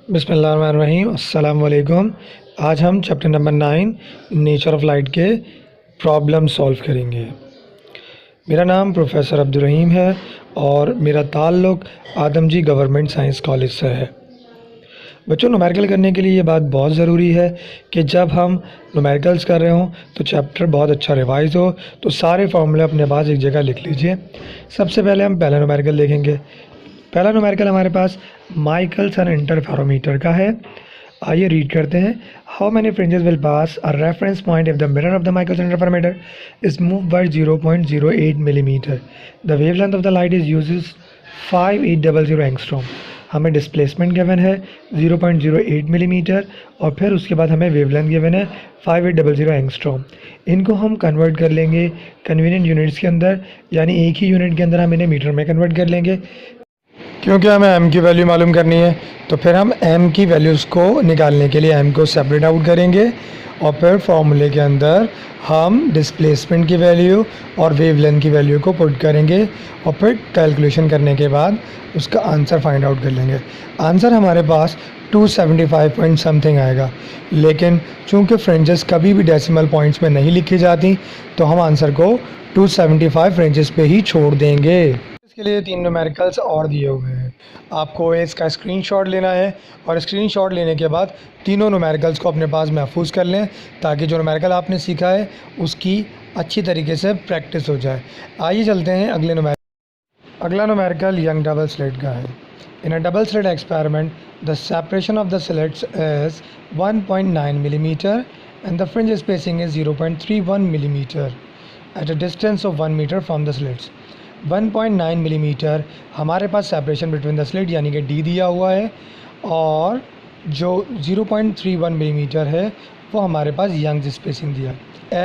बिस्मिल्लाहिर्रहमानिर्रहीम, अस्सलाम वालेकुम। आज हम chapter number 9 nature of light के प्रॉब्लम सॉल्व करेंगे। मेरा नाम प्रोफेसर अब्दुल रहीम है और मेरा ताल्लुक़ आदमजी गवर्नमेंट साइंस कॉलेज से है। बच्चों, न्यूमेरिकल करने के लिए ये बात बहुत ज़रूरी है कि जब हम न्यूमेरिकल्स कर रहे हों तो चैप्टर बहुत अच्छा रिवाइज़ हो। तो सारे फार्मूले अपने पास एक जगह लिख लीजिए। सबसे पहले हम पहला न्यूमेरिकल देखेंगे। पहला न्यूमेरिकल हमारे पास माइकलसन इंटरफेरोमीटर का है। आइए रीड करते हैं। How many fringes will pass a reference point if the mirror of the Michelson interferometer is move by 0.08 millimetre. The wavelength of the light is uses 5800 angstrom. हमें displacement given है 0.08 millimetre और फिर उसके बाद हमें wavelength given है 5800 angstrom. इनको हम कन्वर्ट कर लेंगे कन्वीनियंट यूनिट्स के अंदर, यानी एक ही यूनिट के अंदर हम इन्हें मीटर में कन्वर्ट कर लेंगे। क्योंकि हमें m की वैल्यू मालूम करनी है तो फिर हम m की वैल्यूज़ को निकालने के लिए m को सेपरेट आउट करेंगे और फिर फॉर्मूले के अंदर हम डिस्प्लेसमेंट की वैल्यू और वेवलेंथ की वैल्यू को पुट करेंगे और फिर कैलकुलेशन करने के बाद उसका आंसर फाइंड आउट कर लेंगे। आंसर हमारे पास 275 पॉइंट समथिंग आएगा, लेकिन चूंकि फ्रेंचेस कभी भी डेसिमल पॉइंट्स में नहीं लिखी जाती तो हम आंसर को 275 फ्रेंचेस पे ही छोड़ देंगे। इसके लिए 3 न्यूमेरिकल्स और दिए हुए हैं। आपको इसका स्क्रीनशॉट लेना है और स्क्रीनशॉट लेने के बाद तीनों न्यूमेरिकल्स को अपने पास महफूज कर लें ताकि जो न्यूमेरिकल आपने सीखा है उसकी अच्छी तरीके से प्रैक्टिस हो जाए। आइए चलते हैं अगले न्यूमेरिकल। अगला न्यूमेरिकल यंग डबल स्लिट का है। In a double slit experiment the separation of the slits is 1.9 millimetre and the fringe spacing is 0.31 millimetre at a distance of 1 metre from the slits. 1.9 millimetre हमारे पास separation between the slit यानी कि D दिया हुआ है और जो 0.31 millimetre है वो हमारे पास यंग्स स्पेसिंग दिया।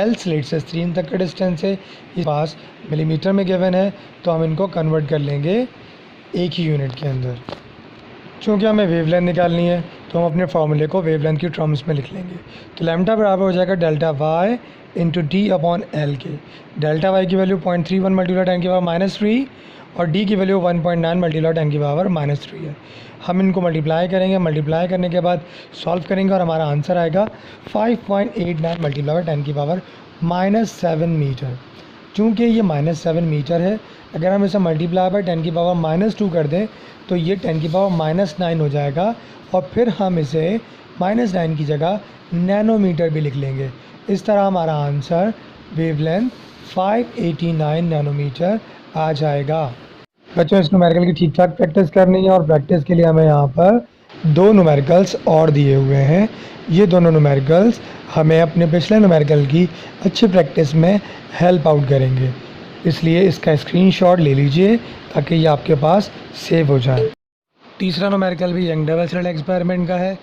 L स्लिट से स्क्रीन तक का डिस्टेंस है, इस पास मिलीमीटर में गिवन है तो हम इनको कन्वर्ट कर लेंगे एक ही यूनिट के अंदर। चूँकि हमें वेवलेंथ निकालनी है तो हम अपने फार्मूले को वेवलेंथ की टर्म्स में लिख लेंगे। तो लैम्डा बराबर हो जाएगा delta Y into D upon L के। डेल्टा वाई की वैल्यू 0.31 मल्टीप्लाई 10 की पावर -3 और डी की वैल्यू 1.9 मल्टीप्लाई 10 की पावर -3 है। हम इनको मल्टीप्लाई करेंगे, मल्टीप्लाई करने के बाद सॉल्व करेंगे और हमारा आंसर आएगा 5.89 मल्टीप्लाई 10 की पावर -7 मीटर। चूँकि ये -7 मीटर है, अगर हम इसे मल्टीप्लाई बाय 10 की पावर -2 कर दें तो ये 10 की पावर -9 हो जाएगा और फिर हम इसे -9 की जगह नैनोमीटर भी लिख लेंगे। इस तरह हमारा आंसर वेवलेंथ 589 नैनोमीटर आ जाएगा। बच्चों, इस न्यूमेरिकल की ठीक ठाक प्रैक्टिस करनी है और प्रैक्टिस के लिए हमें यहाँ पर 2 न्यूमेरिकल्स और दिए हुए हैं। ये दोनों न्यूमेरिकल्स हमें अपने पिछले न्यूमेरिकल की अच्छी प्रैक्टिस में हेल्प आउट करेंगे, इसलिए इसका स्क्रीनशॉट ले लीजिए ताकि ये आपके पास सेव हो जाए। तीसरा न्यूमेरिकल भी यंग डबल स्लिट एक्सपेरिमेंट का है।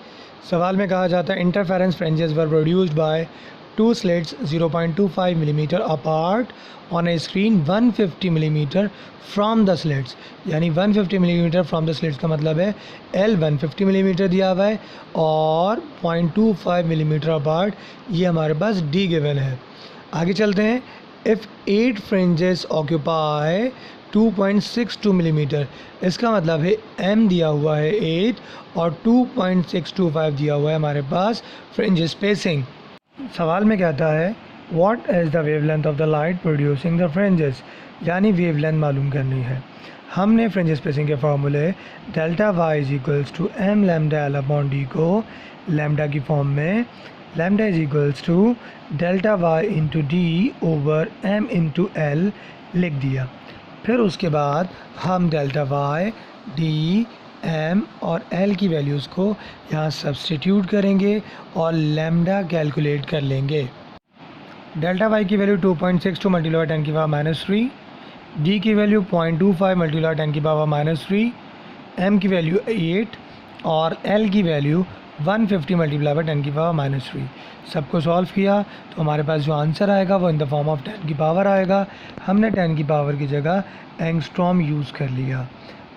सवाल में कहा जाता है interference fringes were produced by 2 slits 0.25 millimeter apart on a screen 150 millimeter from the slits। यानी 150 मिलीमीटर फ्रॉम द स्लिट्स का मतलब है L 150 मिलीमीटर दिया हुआ है और 0.25 मिलीमीटर अपार्ट ये हमारे पास D गिवन है। आगे चलते हैं। इफ़ 8 फ्रिंजेस ऑक्यूपाई 2.62 मिलीमीटर, इसका मतलब है M दिया हुआ है 8 और 2.625 दिया हुआ है हमारे पास फ्रिंज स्पेसिंग। सवाल में कहता है what is the wavelength of the light producing the fringes, यानी वेवलेंथ मालूम करनी है। हमने फ्रिंज स्पेसिंग के फार्मूले delta Y is equals to M lambda L upon D को लैम्डा की फॉर्म में lambda is equals to delta Y into D over M into L लिख दिया। फिर उसके बाद हम डेल्टा वाई डी एम और एल की वैल्यूज़ को यहाँ सब्सटीट्यूट करेंगे और लैम्डा कैलकुलेट कर लेंगे। डेल्टा वाई की वैल्यू 2.62 मल्टीप्लाई 10 की पावर -3, डी की वैल्यू 0.25 मल्टीप्लाई 10 की पावर -3, एम की वैल्यू 8 और एल की वैल्यू 150 मल्टीप्लाई बाय 10 की पावर -3। सबको सॉल्व किया तो हमारे पास जो आंसर आएगा वो इन द फॉर्म ऑफ 10 की पावर आएगा। हमने 10 की पावर की जगह एंगस्ट्रॉम यूज़ कर लिया।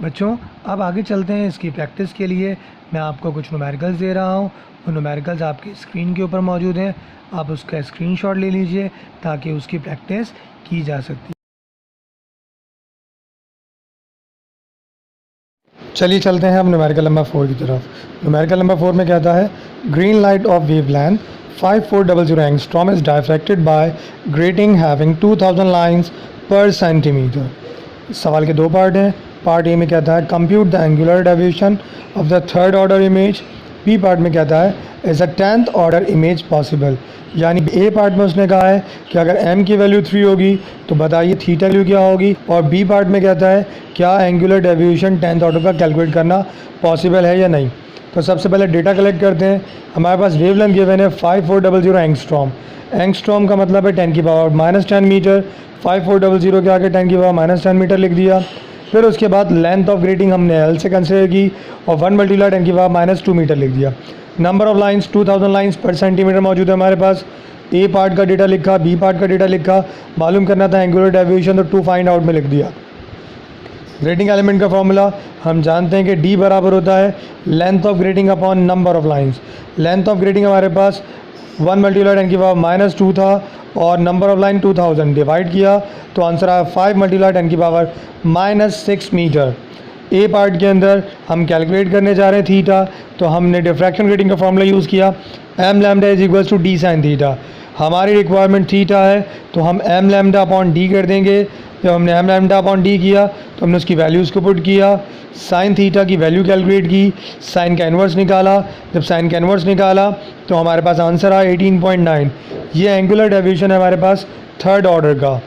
बच्चों, अब आगे चलते हैं। इसकी प्रैक्टिस के लिए मैं आपको कुछ न्यूमेरिकल्स दे रहा हूँ। वो न्यूमेरिकल्स आपकी स्क्रीन के ऊपर मौजूद हैं, आप उसका स्क्रीनशॉट ले लीजिए ताकि उसकी प्रैक्टिस की जा सकती है। चलिए चलते हैं अब न्यूमेरिकल नंबर 4 की तरफ। न्यूमेरिकल नंबर 4 में कहता है green light of wavelength 5400 angstrom is diffracted by grating having 2000 lines per centimetre. सवाल के दो पार्ट हैं। पार्ट ए में कहता है compute the angular deviation of the third order image. B part में कहता है is a 10th order image possible. यानी ए पार्ट में उसने कहा है कि अगर m की वैल्यू 3 होगी तो बताइए थीटा वैल्यू क्या होगी, और बी पार्ट में कहता है क्या एंगुलर डेविएशन 10th ऑर्डर का कैलकुलेट करना पॉसिबल है या नहीं। तो सबसे पहले डेटा कलेक्ट करते हैं। हमारे पास वेवलेंथ गिवन है 5400 एंगस्ट्रॉम। एंगस्ट्रॉम का मतलब है 10⁻⁻10 मीटर। 5400 के आगे 10⁻⁻10 मीटर लिख दिया। फिर उसके बाद लेंथ ऑफ ग्रेटिंग हमने एल से कंसिडर की और 1 × 10⁻2 मीटर लिख दिया। Number of lines 2000 lines per centimetre मौजूद है हमारे पास। ए पार्ट का डेटा लिखा, बी पार्ट का डेटा लिखा, मालूम करना था एंगुलर डेविएशन, तो टू फाइंड आउट में लिख दिया। ग्रेटिंग एलिमेंट का फॉर्मूला हम जानते हैं कि डी बराबर होता है length of grating upon number of lines. Length of grating हमारे पास 1 × 10⁻2 था और नंबर ऑफ लाइन 2000 डिवाइड किया तो आंसर आया 5 × 10⁻⁻6 मीटर। ए पार्ट के अंदर हम कैलकुलेट करने जा रहे हैं थीटा, तो हमने डिफ्रैक्शन ग्रेटिंग का फॉर्मूला यूज़ किया m lambda is equals to d sine theta. हमारी रिक्वायरमेंट थीटा है तो हम m लैम्डा अपॉन d कर देंगे। जब हमने m लैम्डा अपॉन d किया तो हमने उसकी वैल्यूज़ को पुट किया, साइन थीटा की वैल्यू कैलकुलेट की, साइन का इन्वर्स निकाला। जब साइन का इन्वर्स निकाला तो हमारे पास आंसर आया 18.9। ये एंगुलर डेविएशन है हमारे पास थर्ड ऑर्डर का।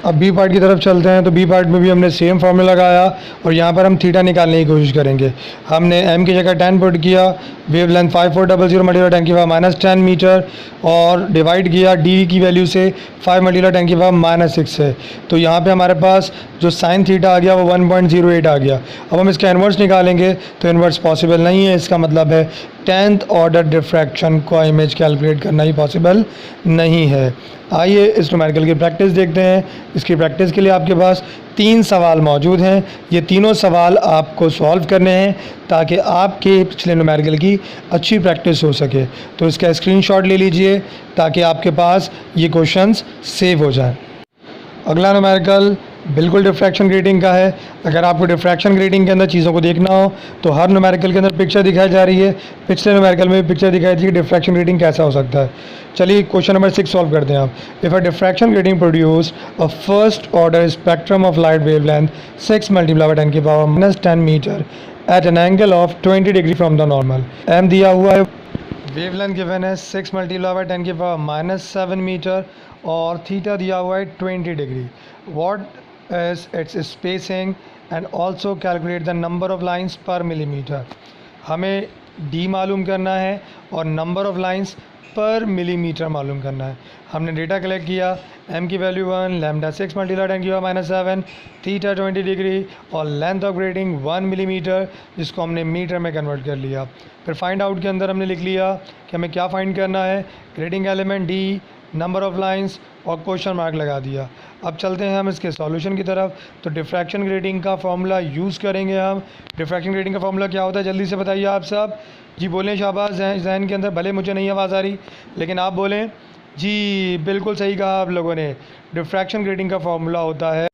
अब बी पार्ट की तरफ चलते हैं। तो बी पार्ट में भी हमने सेम फार्मूला लगाया और यहाँ पर हम थीटा निकालने की कोशिश करेंगे। हमने m की जगह 10 पुट किया, वेवलेंथ 5400 × 10⁻10 मीटर और डिवाइड किया d की वैल्यू से 5 × 10⁻6 से। तो यहाँ पे हमारे पास जो साइन थीटा आ गया वो 1.08 आ गया। अब हम इसका इन्वर्स निकालेंगे तो इन्वर्स पॉसिबल नहीं है। इसका मतलब है 10th ऑर्डर डिफ्रैक्शन का इमेज कैलकुलेट करना ही पॉसिबल नहीं है। आइए इस न्यूमेरिकल की प्रैक्टिस देखते हैं। इसकी प्रैक्टिस के लिए आपके पास 3 सवाल मौजूद हैं। ये तीनों सवाल आपको सॉल्व करने हैं ताकि आपके पिछले न्यूमेरिकल की अच्छी प्रैक्टिस हो सके। तो इसका स्क्रीनशॉट ले लीजिए ताकि आपके पास ये क्वेश्चंस सेव हो जाएं। अगला न्यूमेरिकल बिल्कुल डिफ्रैक्शन ग्रेटिंग का है। अगर आपको डिफ्रैक्शन ग्रेटिंग के अंदर चीज़ों को देखना हो तो हर न्यूमेरिकल के अंदर पिक्चर दिखाई जा रही है। पिछले न्यूमेरिकल में भी पिक्चर दिखाई थी कि डिफ्रैक्शन ग्रेटिंग कैसा हो सकता है। चलिए क्वेश्चन नंबर 6 सॉल्व करते हैं आप। If a diffraction grating produce a first order spectrum of light wavelength 6 × 10⁻⁻10 metre at an angle of 20 degree from the normal. M दिया हुआ है, वेवलेंथ गिवन है 6 × 10⁻⁻7 मीटर और थीटा दिया हुआ है 20 degree. What is it's spacing and also calculate the number of lines पर millimetre. हमें d मालूम करना है और नंबर ऑफ लाइंस पर मिलीमीटर मालूम करना है। हमने डेटा कलेक्ट किया, m की वैल्यू 1, लैम्डा 6 × 10⁻⁷, थीटा 20 डिग्री और लेंथ ऑफ ग्रेटिंग 1 मिलीमीटर, जिसको हमने मीटर में कन्वर्ट कर लिया। फिर फाइंड आउट के अंदर हमने लिख लिया कि हमें क्या फाइंड करना है, grating element d, number of lines और क्वेश्चन मार्क लगा दिया। अब चलते हैं हम इसके सॉल्यूशन की तरफ। तो डिफ्रैक्शन ग्रेटिंग का फॉर्मूला यूज़ करेंगे हम। डिफ्रैक्शन ग्रेटिंग का फॉर्मूला क्या होता है जल्दी से बताइए आप सब। जी बोलें शाबाश, जहन के अंदर, भले मुझे नहीं आवाज़ आ रही लेकिन आप बोलें। जी बिल्कुल सही कहा आप लोगों ने। डिफ्रैक्शन ग्रेटिंग का फॉर्मूला होता है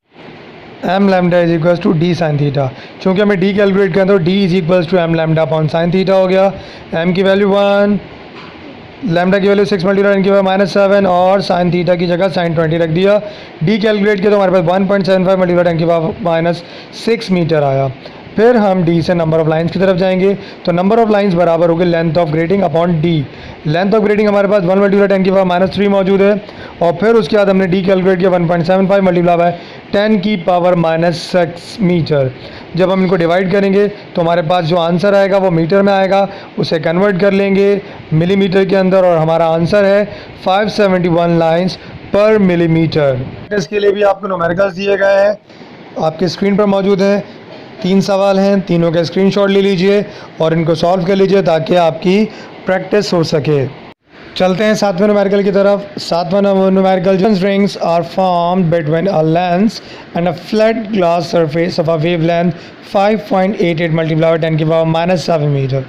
m lambda is equals to d sine theta. चूँकि हमें d कैलकुलेट करना तो d is equals to m lambda upon sine theta हो गया। m की वैल्यू 1, लैम्डा की वैल्यू 6 × 10⁻⁷ और साइन थीटा की जगह साइन 20 रख दिया। डी कैलकुलेट किया तो हमारे पास 1.75 × 10⁻6 मीटर आया। फिर हम डी से नंबर ऑफ लाइंस की तरफ जाएंगे। तो नंबर ऑफ लाइंस बराबर होगी length of grating upon D. Length of grating हमारे पास 1 × 10⁻³ मौजूद है और फिर उसके बाद हमने डी कैलकुलेट किया 1.75 × 10⁻6 मीटर। जब हम इनको डिवाइड करेंगे तो हमारे पास जो आंसर आएगा वो मीटर में आएगा, उसे कन्वर्ट कर लेंगे मिलीमीटर के अंदर और हमारा आंसर है 571 लाइंस पर मिलीमीटर। इसके लिए भी आपको न्यूमेरिकल्स दिए गए हैं, आपके स्क्रीन पर मौजूद हैं। 3 सवाल हैं, तीनों का स्क्रीनशॉट ले लीजिए और इनको सॉल्व कर लीजिए ताकि आपकी प्रैक्टिस हो सके। चलते हैं 7वें न्यूमेरिकल की तरफ। 7वां numerical, rings are formed between a lens and a flat glass surface of a wavelength 5.88 × 10⁻⁷ metre.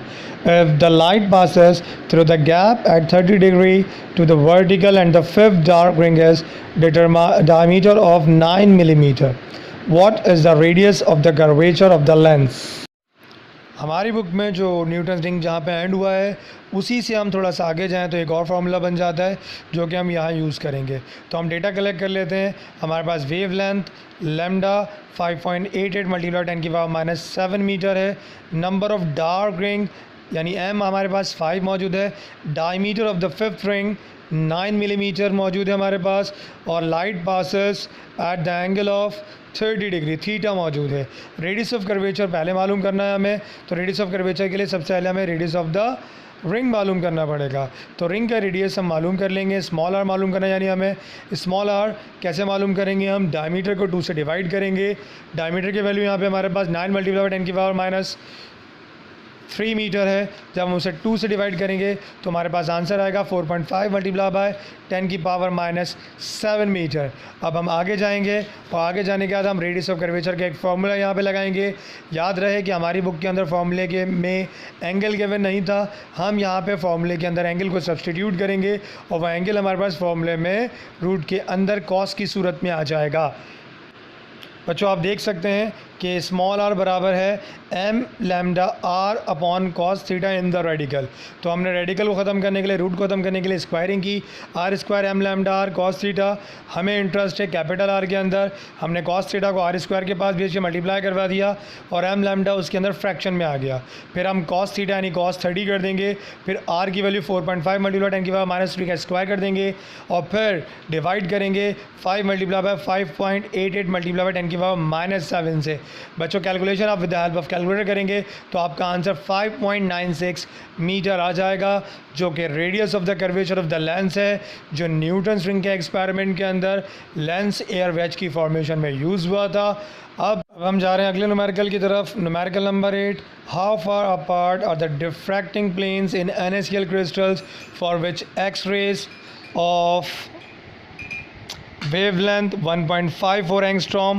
If the light passes through the gap at 30 degree to the vertical and the fifth dark ring is diameter of 9 millimeter, what is the radius of the curvature of the lens. हमारी book में जो Newton ring जहाँ पे and हुआ है उसी से हम थोड़ा सा आगे जाएँ तो एक और फार्मूला बन जाता है जो कि हम यहाँ यूज़ करेंगे। तो हम डेटा कलेक्ट कर लेते हैं। हमारे पास वेव लेंथ लैम्डा 5.88 मल्टीप्लाई 10 की पावर -7 मीटर है। नंबर ऑफ डार्क रिंग यानी m हमारे पास 5 मौजूद है। Diameter of the fifth ring 9 millimetre मौजूद है हमारे पास। और light passes at the angle of 30 degree theta मौजूद है। रेडियस ऑफ कर्वेचर पहले मालूम करना है हमें, तो रेडियस ऑफ कर्वेचर के लिए सबसे पहले हमें रेडियस ऑफ द रिंग मालूम करना पड़ेगा। तो रिंग का रेडियस हम मालूम कर लेंगे। स्मॉल आर मालूम करना, यानी हमें स्मॉल आर कैसे मालूम करेंगे, हम डायमीटर को 2 से डिवाइड करेंगे। डायमीटर की वैल्यू यहाँ पे हमारे पास 9 मल्टीप्लाई 10 की पावर -3 मीटर है। जब हम उसे 2 से डिवाइड करेंगे तो हमारे पास आंसर आएगा 4.5 मल्टीप्लाई बाय 10 की पावर -7 मीटर। अब हम आगे जाएंगे और आगे जाने के बाद हम रेडियस ऑफ कर्वेचर का एक फार्मूला यहाँ पे लगाएंगे। याद रहे कि हमारी बुक के अंदर फार्मूले के में एंगल गिवन नहीं था, हम यहाँ पे फार्मूले के अंदर एंगल को सब्सटीट्यूट करेंगे और वह एंगल हमारे पास फार्मूले में रूट के अंदर कॉस की सूरत में आ जाएगा। बच्चों आप देख सकते हैं कि स्मॉल आर बराबर है m lambda r upon cos theta in the radical. तो हमने रेडिकल को ख़त्म करने के लिए, रूट को ख़त्म करने के लिए स्क्वायरिंग की। r square m lambda r cos theta. हमें इंटरेस्ट है कैपिटल R के अंदर, हमने कॉस थीटा को r स्क्वायर के पास भेज के मल्टीप्लाई करवा दिया और m लैम्डा उसके अंदर फ्रैक्शन में आ गया। फिर हम कॉस थीटा यानी कॉस 30 कर देंगे। फिर r की वैल्यू 4.5 मल्टीप्लाई 10 की पावर -3 का स्क्वायर कर देंगे और फिर डिवाइड करेंगे 5 मल्टीप्लाई बाय 5.88 मल्टीप्लाई बाय 10 की पावर -7 से। बच्चों कैलकुलेशन आप with the help of calculator करेंगे तो आपका आंसर 5.96 मीटर आ जाएगा, जो कि radius of the curvature of the lens है, जो न्यूटन रिंग के एक्सपेरिमेंट के अंदर लेंस एयर वेज की फॉर्मेशन में यूज़ हुआ था। अब हम जा रहे हैं अगले न्यूमेरिकल की तरफ। Numerical number 8, how far apart are the diffracting planes in NaCl crystals for which X-rays of wavelength 1.54 angstrom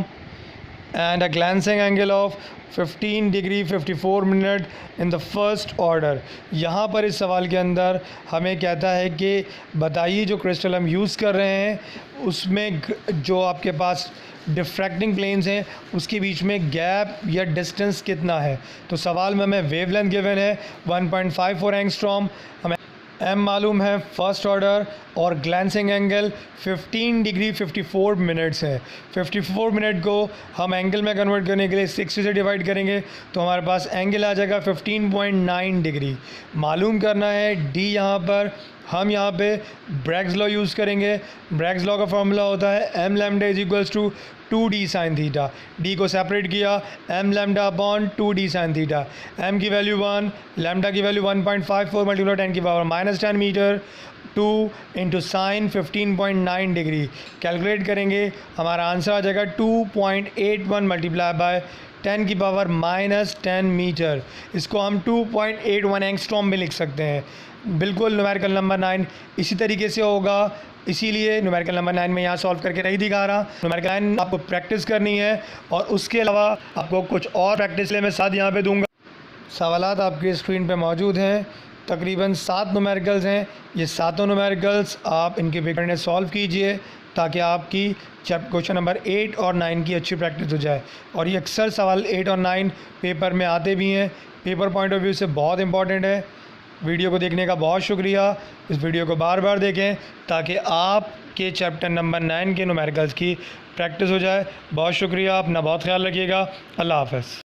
and a glancing angle of 15 degree 54 minute in the first order। यहाँ पर इस सवाल के अंदर हमें कहता है कि बताइए जो क्रिस्टल हम यूज़ कर रहे हैं उसमें जो आपके पास डिफ्रैक्टिंग प्लेन्स हैं उसके बीच में गैप या डिस्टेंस कितना है। तो सवाल में हमें वेवलेंथ गिवन है 1.54 एंगस्ट्रॉम, हमें m मालूम है फर्स्ट ऑर्डर और ग्लैंसिंग एंगल 15 डिग्री 54 मिनट्स है। 54 मिनट को हम एंगल में कन्वर्ट करने के लिए 60 से डिवाइड करेंगे तो हमारे पास एंगल आ जाएगा 15.9 डिग्री। मालूम करना है d। यहाँ पर हम यहाँ पे ब्रैग्स लॉ यूज़ करेंगे। ब्रैग्स लॉ का फॉर्मूला होता है m lambda is equals to 2d sine theta. d को सेपरेट किया m lambda upon 2d sine theta. m की वैल्यू 1, लैम्डा की वैल्यू 1.54 मल्टीप्लाई 10 की power -10 metre, 2 into sine 15.9 degree. Calculate करेंगे हमारा आंसर आ जाएगा 2.81 मल्टीप्लाई बाय 10 की पावर -10 मीटर। इसको हम 2.81 एंगस्ट्रॉम में लिख सकते हैं। बिल्कुल न्यूमेरिकल नंबर 9 इसी तरीके से होगा, इसीलिए न्यूमेरिकल नंबर 9 में यहाँ सॉल्व करके नहीं दिखा रहा। न्यूमेरिकल 9 आपको प्रैक्टिस करनी है और उसके अलावा आपको कुछ और प्रैक्टिस लिए मैं साथ यहाँ पे दूंगा। सवालात आपकी स्क्रीन पे मौजूद हैं। तकरीबन 7 न्यूमेरिकल्स हैं। ये सातों न्यूमेरिकल्स आप इनके बिगड़ने सॉल्व कीजिए ताकि आपकी क्वेश्चन नंबर 8 और 9 की अच्छी प्रैक्टिस हो जाए। और ये अक्सर सवाल 8 और 9 पेपर में आते भी हैं, पेपर पॉइंट ऑफ व्यू से बहुत इंपॉर्टेंट है। वीडियो को देखने का बहुत शुक्रिया। इस वीडियो को बार बार देखें ताकि आपके चैप्टर नंबर 9 के न्यूमेरिकल्स की प्रैक्टिस हो जाए। बहुत शुक्रिया, अपना बहुत ख्याल रखिएगा। अल्लाह हाफ़िज़।